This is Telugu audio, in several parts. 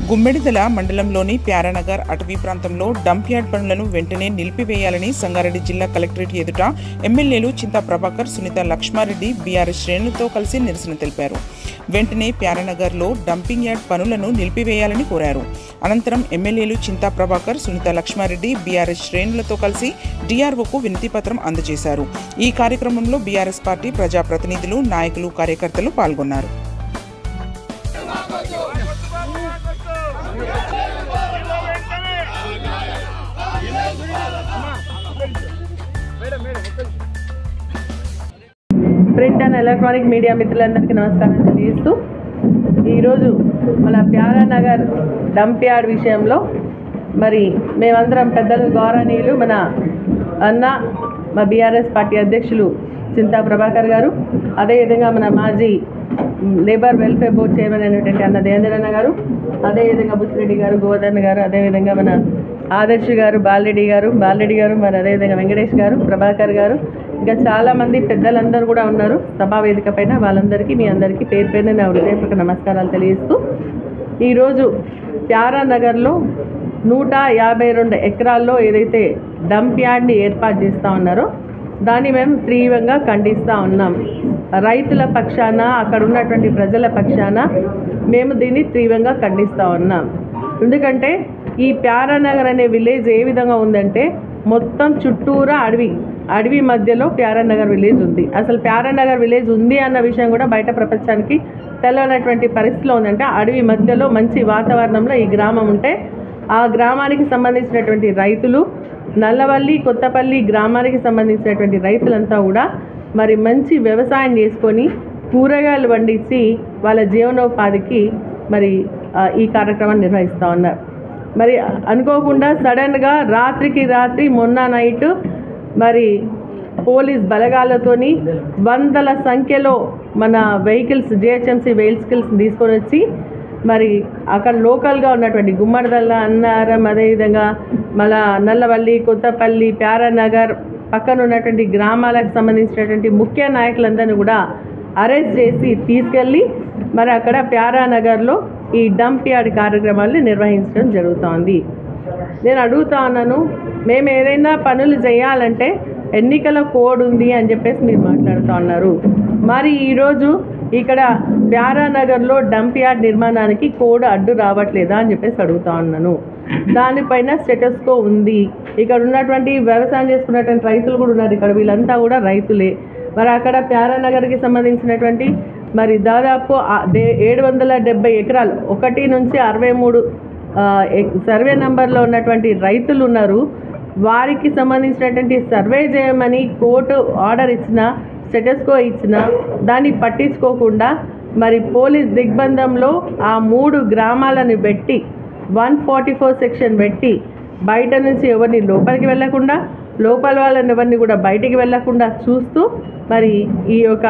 గుమ్మెడిదల మండలంలోని ప్యారానగర్ అటవీ ప్రాంతంలో డంప్ యార్డ్ పనులను వెంటనే నిలిపివేయాలని సంగారెడ్డి జిల్లా కలెక్టరేట్ ఎదుట ఎమ్మెల్యేలు చింతా ప్రభాకర్, సునీత లక్ష్మారెడ్డి బీఆర్ఎస్ శ్రేణులతో కలిసి నిరసన తెలిపారు. వెంటనే ప్యారానగర్లో డంపింగ్ యార్డ్ పనులను నిలిపివేయాలని కోరారు. అనంతరం ఎమ్మెల్యేలు చింతా ప్రభాకర్, సునీత లక్ష్మారెడ్డి బీఆర్ఎస్ శ్రేణులతో కలిసి డిఆర్ఓకు వినతిపత్రం అందజేశారు. ఈ కార్యక్రమంలో బీఆర్ఎస్ పార్టీ ప్రజాప్రతినిధులు, నాయకులు, కార్యకర్తలు పాల్గొన్నారు. ప్రింట్ అండ్ ఎలక్ట్రానిక్ మీడియా మిత్రులందరికీ నమస్కారం తెలియజేస్తూ ఈరోజు మన ప్యారానగర్ డంప్ యార్డ్ విషయంలో మరి మేమందరం పెద్దలు, గౌరవనీయులు, మన అన్న మా బీఆర్ఎస్ పార్టీ అధ్యక్షులు చింతా ప్రభాకర్ గారు, అదేవిధంగా మన మాజీ లేబర్ వెల్ఫేర్ బోర్డ్ చైర్మన్ అయినటువంటి అన్న దేవేంద్రన్న గారు, అదేవిధంగా బుచ్చిరెడ్డి గారు, గోవర్ధన్ గారు, అదేవిధంగా మన ఆదర్శ్ గారు, బాలరెడ్డి గారు, మరి అదేవిధంగా వెంకటేష్ గారు, ప్రభాకర్ గారు, ఇంకా చాలామంది పెద్దలందరూ కూడా ఉన్నారు సభా వేదిక పైన. వాళ్ళందరికీ, మీ అందరికీ పేరు పేరున నా హృదయపూర్వక నమస్కారాలు తెలియజేస్తూ ఈరోజు ప్యారానగర్లో 152 ఎకరాల్లో ఏదైతే డంప్ యార్డ్ని ఏర్పాటు చేస్తూ ఉన్నారో దాన్ని మేము తీవ్రంగా ఖండిస్తూ ఉన్నాం. రైతుల పక్షాన, అక్కడ ఉన్నటువంటి ప్రజల పక్షాన మేము దీన్ని తీవ్రంగా ఖండిస్తూ ఉన్నాం. ఎందుకంటే ఈ ప్యారానగర్ అనే విలేజ్ ఏ విధంగా ఉందంటే మొత్తం చుట్టూరా అడవి మధ్యలో ప్యారానగర్ విలేజ్ ఉంది. అసలు ప్యారానగర్ విలేజ్ ఉంది అన్న విషయం కూడా బయట ప్రపంచానికి తెలియనటువంటి పరిస్థితిలో ఉందంటే అడవి మధ్యలో మంచి వాతావరణంలో ఈ గ్రామం ఉంటే ఆ గ్రామానికి సంబంధించినటువంటి రైతులు, నల్లవల్లి, కొత్తపల్లి గ్రామానికి సంబంధించినటువంటి రైతులంతా కూడా మరి మంచి వ్యవసాయం చేసుకొని కూరగాయలు పండించి వాళ్ళ జీవనోపాధికి మరి ఈ కార్యక్రమాన్ని నిర్వహిస్తూ ఉన్నారు. మరి అనుకోకుండా సడన్గా రాత్రికి రాత్రి మొన్న నైట్ మరి పోలీస్ బలగాలతోని వందల సంఖ్యలో మన వెహికల్స్, జిహెచ్ఎంసీ వెహికల్స్ తీసుకొని వచ్చి మరి అక్కడ లోకల్గా ఉన్నటువంటి గుమ్మడిదల, అన్నారం, అదేవిధంగా మళ్ళా నల్లవల్లి, కొత్తపల్లి, ప్యారానగర్ పక్కన ఉన్నటువంటి గ్రామాలకు సంబంధించినటువంటి ముఖ్య నాయకులందరినీ కూడా అరెస్ట్ చేసి తీసుకెళ్ళి మరి అక్కడ ప్యారానగర్లో ఈ డంప్ యార్డ్ కార్యక్రమాన్ని నిర్వహించడం జరుగుతోంది. నేను అడుగుతా ఉన్నాను, మేము ఏదైనా పనులు చేయాలంటే ఎన్నికల కోడ్ ఉంది అని చెప్పేసి మీరు మాట్లాడుతూ ఉన్నారు. మరి ఈరోజు ఇక్కడ ప్యారానగర్లో డంప్ యార్డ్ నిర్మాణానికి కోడ్ అడ్డు రావట్లేదా అని చెప్పేసి అడుగుతా ఉన్నాను. దానిపైన స్టేటస్కో ఉంది. ఇక్కడ ఉన్నటువంటి వ్యవసాయం చేసుకున్నటువంటి రైతులు కూడా ఉన్నారు. ఇక్కడ వీళ్ళంతా కూడా రైతులే. మరి అక్కడ ప్యారానగర్కి సంబంధించినటువంటి మరి దాదాపు 770 ఎకరాలు 1 నుంచి 63 సర్వే నెంబర్లో ఉన్నటువంటి రైతులు ఉన్నారు. వారికి సంబంధించినటువంటి సర్వే చేయమని కోర్టు ఆర్డర్ ఇచ్చినా, స్టేటస్కో ఇచ్చినా దాన్ని పట్టించుకోకుండా మరి పోలీస్ దిగ్బంధంలో ఆ 3 గ్రామాలను పెట్టి 144 సెక్షన్ పెట్టి బయట నుంచి ఎవరిని లోపలికి వెళ్లకుండా, లోపల వాళ్ళని ఎవరిని కూడా బయటికి వెళ్లకుండా చూస్తూ మరి ఈ యొక్క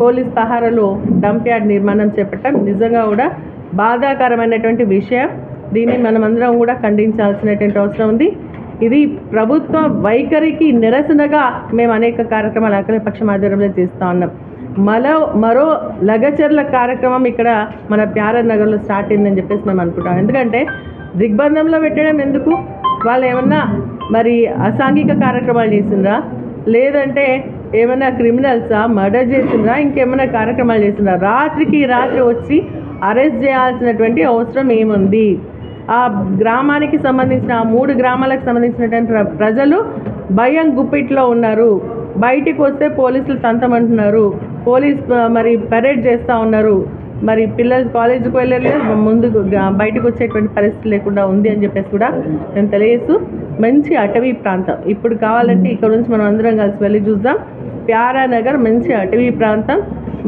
పోలీస్ పహారాలో డంప్ యార్డ్ నిర్మాణం చేపట్టడం నిజంగా కూడా బాధాకరమైనటువంటి విషయం. దీన్ని మనమందరం కూడా ఖండించాల్సినటువంటి అవసరం ఉంది. ఇది ప్రభుత్వ వైఖరికి నిరసనగా మేము అనేక కార్యక్రమాలు అఖిలపక్షం ఆధ్వర్యంలో చేస్తూ ఉన్నాం. మరో లగచర్ల కార్యక్రమం ఇక్కడ మన ప్యారానగర్లో స్టార్ట్ అయిందని చెప్పేసి మేము అనుకుంటాం. ఎందుకంటే దిగ్బంధంలో పెట్టడం ఎందుకు? వాళ్ళు ఏమన్నా మరి అసాంఘిక కార్యక్రమాలు చేసిండ్రా, లేదంటే ఏమైనా క్రిమినల్సా, మర్డర్ చేసిండ్రా, ఇంకేమైనా కార్యక్రమాలు చేసిండ్రా? రాత్రికి రాత్రి వచ్చి అరెస్ట్ చేయాల్సినటువంటి అవసరం ఏముంది? ఆ గ్రామానికి సంబంధించిన, ఆ 3 గ్రామాలకు సంబంధించినటువంటి ప్రజలు భయం గుప్పిట్లో ఉన్నారు. బయటికి వస్తే పోలీసులు తంతమంటున్నారు, పోలీస్ మరి పరేడ్ చేస్తూ ఉన్నారు. మరి పిల్లలు కాలేజీకి వెళ్ళలేదు, ముందుకు బయటకు వచ్చేటువంటి పరిస్థితి లేకుండా ఉంది అని చెప్పేసి కూడా నేను తెలియజేస్తూ, మంచి అటవీ ప్రాంతం. ఇప్పుడు కావాలంటే ఇక్కడ నుంచి మనం అందరం కలిసి వెళ్ళి చూద్దాం. ప్యారానగర్ మంచి అటవీ ప్రాంతం.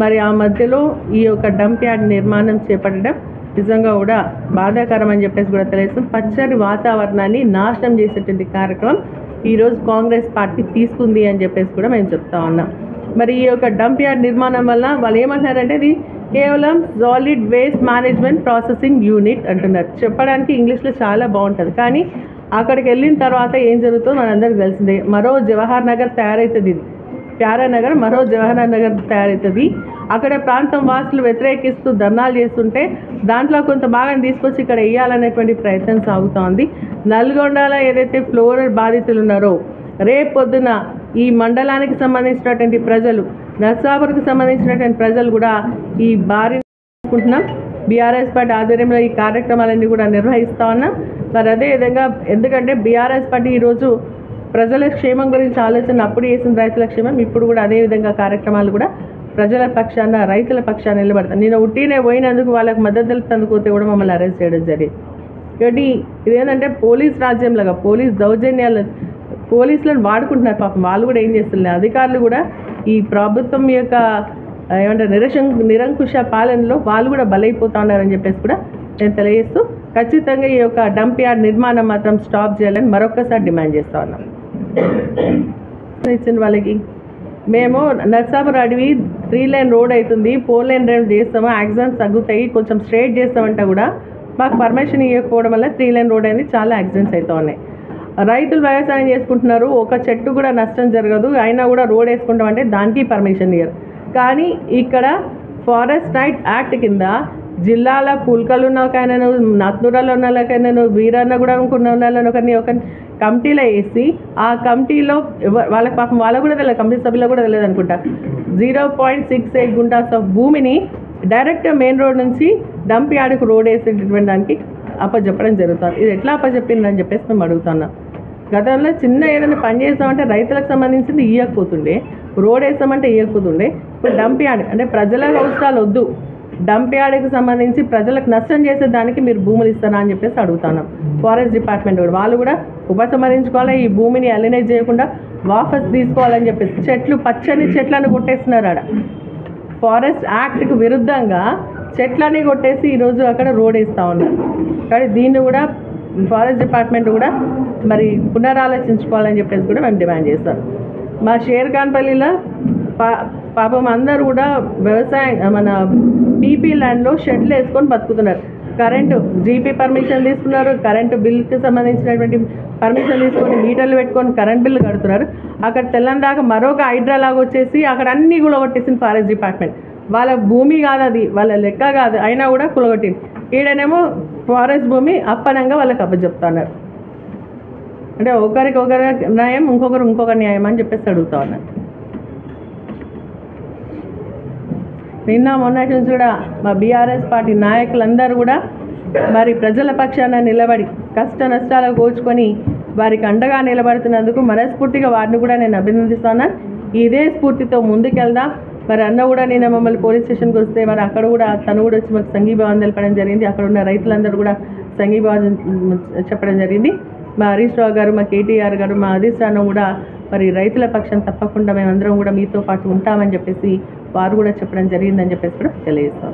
మరి ఆ మధ్యలో ఈ యొక్క డంప్ యార్డ్ నిర్మాణం చేపట్టడం నిజంగా కూడా బాధాకరం అని చెప్పేసి కూడా తెలియజేస్తాం. పచ్చని వాతావరణాన్ని నాశనం చేసేటువంటి కార్యక్రమం ఈరోజు కాంగ్రెస్ పార్టీ తీసుకుంది అని చెప్పేసి కూడా మేము చెప్తా ఉన్నాం. మరి ఈ యొక్క డంప్ యార్డ్ నిర్మాణం వల్ల వాళ్ళు ఏమంటున్నారంటే ఇది కేవలం solid waste management processing unit అంటున్నారు. చెప్పడానికి ఇంగ్లీష్లో చాలా బాగుంటుంది, కానీ అక్కడికి వెళ్ళిన తర్వాత ఏం జరుగుతుందో మనందరికీ తెలిసిందే. మరో జవహర్ నగర్ తయారవుతుంది. ఇది ప్యారానగర్ మరో జవహర్ నగర్ తయారవుతుంది. అక్కడ ప్రాంతం వాసులు వ్యతిరేకిస్తూ ధర్నాలు చేస్తుంటే దాంట్లో కొంత భాగం తీసుకొచ్చి ఇక్కడ వేయాలనేటువంటి ప్రయత్నం సాగుతోంది. నల్గొండలో ఏదైతే ఫ్లోరైడ్ బాధితులు ఉన్నారో రేపు పొద్దున ఈ మండలానికి సంబంధించినటువంటి ప్రజలు, నర్సాపూర్కి సంబంధించినటువంటి ప్రజలు కూడా ఈ బారి అనుకుంటున్నాం. బీఆర్ఎస్ పార్టీ ఆధ్వర్యంలో ఈ కార్యక్రమాలన్నీ కూడా నిర్వహిస్తూ ఉన్నాం. మరి అదేవిధంగా ఎందుకంటే బీఆర్ఎస్ పార్టీ ఈరోజు ప్రజల క్షేమం గురించి ఆలోచన అప్పుడు చేసిన రైతుల క్షేమం, ఇప్పుడు కూడా అదేవిధంగా కార్యక్రమాలు కూడా ప్రజల పక్షాన రైతుల పక్షాన నిలబడతాను. నేను ఉట్టినే పోయినందుకు వాళ్ళకి మద్దతు తెలుపుతందుకు పోతే కూడా మమ్మల్ని అరెస్ట్ చేయడం జరిగింది. కాబట్టి ఇదేంటంటే పోలీస్ రాజ్యంలాగా పోలీస్ దౌర్జన్యాలు పోలీసులను వాడుకుంటున్నారు. పాపం వాళ్ళు కూడా ఏం చేస్తున్నారు, అధికారులు కూడా ఈ ప్రభుత్వం యొక్క ఏమంటారు నిరంకుశ పాలనలో వాళ్ళు కూడా బలైపోతా ఉన్నారని చెప్పేసి కూడా నేను తెలియజేస్తూ ఖచ్చితంగా ఈ యొక్క డంప్ యార్డ్ నిర్మాణం మాత్రం స్టాప్ చేయాలని మరొక్కసారి డిమాండ్ చేస్తూ ఉన్నాం. ఇచ్చిన వాళ్ళకి మేము నర్సాపూర్ అడవి 3 లైన్ రోడ్ అవుతుంది, 4 లైన్ రోడ్ చేస్తాము, యాక్సిడెంట్స్ తగ్గుతాయి, కొంచెం స్ట్రైట్ చేస్తామంటే కూడా మాకు పర్మిషన్ ఇవ్వకపోవడం వల్ల 3 లైన్ రోడ్ అయింది, చాలా యాక్సిడెంట్స్ అవుతూ ఉన్నాయి. రైతులు వ్యవసాయం చేసుకుంటున్నారు, ఒక చెట్టు కూడా నష్టం జరగదు, అయినా కూడా రోడ్ వేసుకుంటామంటే దానికి పర్మిషన్ ఇవ్వరు. కానీ ఇక్కడ ఫారెస్ట్ రైట్ యాక్ట్ కింద జిల్లాల పుల్కలు ఉన్నకైనాను, నత్నూరాలో ఉన్నకైనాను, వీరన్న కూడా ఉన్న ఒక కమిటీలో వేసి ఆ కమిటీలో వాళ్ళకి పాపం వాళ్ళకు కూడా తెలియదు, కమిటీ సభ్యులకు కూడా తెలియదు అనుకుంటా, 0.68 గుంటాస్ ఆఫ్ భూమిని డైరెక్ట్ మెయిన్ రోడ్ నుంచి డంప్ యార్డ్కు రోడ్ వేసేటటువంటి దానికి అప్పచెప్పడం జరుగుతుంది. ఇది ఎట్లా అప్పచెప్పిందని చెప్పేసి మేము అడుగుతున్నాం. గతంలో చిన్న ఏదైనా పని చేస్తామంటే రైతులకు సంబంధించింది ఇవ్వకపోతుండే, రోడ్ వేస్తామంటే ఇవ్వకపోతుండే. ఇప్పుడు డంప్ యార్డ్ అంటే ప్రజల అవసరాలు వద్దు, డంప్ యార్డ్కి సంబంధించి ప్రజలకు నష్టం చేసేదానికి మీరు భూములు ఇస్తారా అని చెప్పేసి అడుగుతున్నాం. ఫారెస్ట్ డిపార్ట్మెంట్ కూడా వాళ్ళు కూడా ఉపసంహరించుకోవాలి, ఈ భూమిని అలినేట్ చేయకుండా వాపస్ తీసుకోవాలని చెప్పేసి చెట్లు పచ్చని చెట్లను కొట్టేస్తున్నారు. ఆడ ఫారెస్ట్ యాక్ట్కి విరుద్ధంగా చెట్లని కొట్టేసి ఈరోజు అక్కడ రోడ్ వేస్తూ ఉన్నారు. కానీ దీన్ని కూడా ఫారెస్ట్ డిపార్ట్మెంట్ కూడా మరి పునరాలోచించుకోవాలని చెప్పేసి కూడా మేము డిమాండ్ చేస్తాం. మా షేర్ఖాన్పల్లిలో పాపం అందరూ కూడా వ్యవసాయం మన పీపీ ల్యాండ్లో షెడ్లు వేసుకొని బతుకుతున్నారు. కరెంటు జీపీ పర్మిషన్ తీసుకున్నారు, కరెంటు బిల్కి సంబంధించినటువంటి పర్మిషన్ తీసుకొని మీటర్లు పెట్టుకొని కరెంట్ బిల్లు కడుతున్నారు. అక్కడ తెల్లందాకా మరొక హైడ్రా లాగా వచ్చేసి అక్కడ అన్నీ కూడా కొట్టేసింది ఫారెస్ట్ డిపార్ట్మెంట్. వాళ్ళ భూమి కాదు, అది వాళ్ళ లెక్క కాదు, అయినా కూడా కులగొట్టింది. ఈడనేమో ఫారెస్ట్ భూమి అప్పనంగా వాళ్ళకి అప్పచెప్తున్నారు. అంటే ఒకరికి ఒకరి న్యాయం, ఇంకొకరు న్యాయం అని చెప్పేసి అడుగుతా ఉన్నారు. నిన్న మొన్నటి నుంచి కూడా మా బీఆర్ఎస్ పార్టీ నాయకులందరూ కూడా మరి ప్రజల పక్షాన నిలబడి కష్ట నష్టాలు కోల్చుకొని వారికి అండగా నిలబడుతున్నందుకు మనస్ఫూర్తిగా వారిని కూడా నేను అభినందిస్తున్నాను. ఇదే స్ఫూర్తితో ముందుకెళ్దాం. మరి అన్న కూడా నేను మమ్మల్ని పోలీస్ స్టేషన్కి వస్తే మరి అక్కడ కూడా తను కూడా వచ్చి మాకు సంఘీభావం తెలపడం జరిగింది. అక్కడ ఉన్న రైతులందరూ కూడా సంఘీభావం చెప్పడం జరిగింది. మా హరీష్ రావు గారు, మా కేటీఆర్ గారు, మా అధిష్టానం కూడా మరి రైతుల పక్షం తప్పకుండా మేమందరం కూడా మీతో పాటు ఉంటామని చెప్పేసి వారు కూడా చెప్పడం జరిగిందని చెప్పేసి కూడా తెలియజేస్తాం.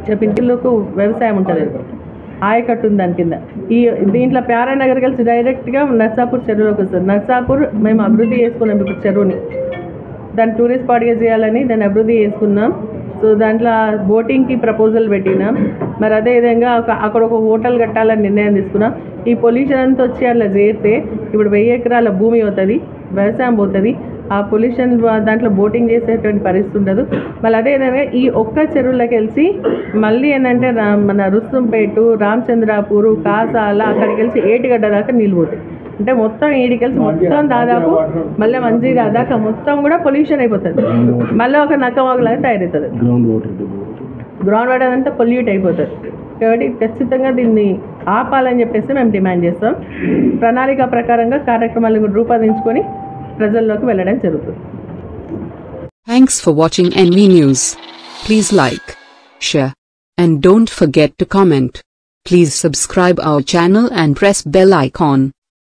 చెప్పినకు వ్యవసాయం ఉంటుంది, ఆయకట్టు ఉంది దాని కింద. దీంట్లో ప్యారానగర్ కలిసి డైరెక్ట్గా నర్సాపూర్ చెరువులోకి వస్తుంది. నర్సాపూర్ మేము అభివృద్ధి చేసుకున్నాం, ఇప్పుడు చెరువుని దాన్ని టూరిస్ట్ స్పాట్గా చేయాలని దాన్ని అభివృద్ధి చేసుకున్నాం. సో దాంట్లో బోటింగ్కి ప్రపోజల్ పెట్టినాం. మరి అదేవిధంగా అక్కడ ఒక హోటల్ కట్టాలని నిర్ణయం తీసుకున్నాం. ఈ పొల్యూషన్ అంతా వచ్చి అట్లా చేస్తే ఇప్పుడు 1000 ఎకరాల భూమి అవుతుంది, వ్యవసాయం పోతుంది. ఆ పొల్యూషన్ దాంట్లో బోటింగ్ చేసేటువంటి పరిస్థితి ఉండదు. మళ్ళీ అదేవిధంగా ఈ ఒక్క చెరువులోకి వెళ్ళి మళ్ళీ ఏంటంటే మన రుస్తుంపేట, రామచంద్రాపూర్, కాసాల అక్కడికి వెళ్ళి ఏటిగడ్డ దాకా నీళ్ళు పోతాయి. అంటే మొత్తం ఈడికెళ్ళి మొత్తం దాదాపు మళ్ళీ మంచిగా దాకా మొత్తం కూడా పొల్యూషన్ అయిపోతుంది. మళ్ళీ ఒక నక్కవాగులాగా తయారవుతుంది. గ్రౌండ్ వాటర్ అంతా పొల్యూట్ అయిపోతుంది. కాబట్టి ఖచ్చితంగా దీన్ని ఆపాలని చెప్పేసి మేము డిమాండ్ చేస్తాం. ప్రణాళిక ప్రకారంగా కార్యక్రమాలను రూపొందించుకొని ప్రజల్లోకి వెళ్ళడం జరుగుతుంది. Thanks for watching NV News. Please like, share, and don't forget to comment. Please subscribe our channel and press bell icon.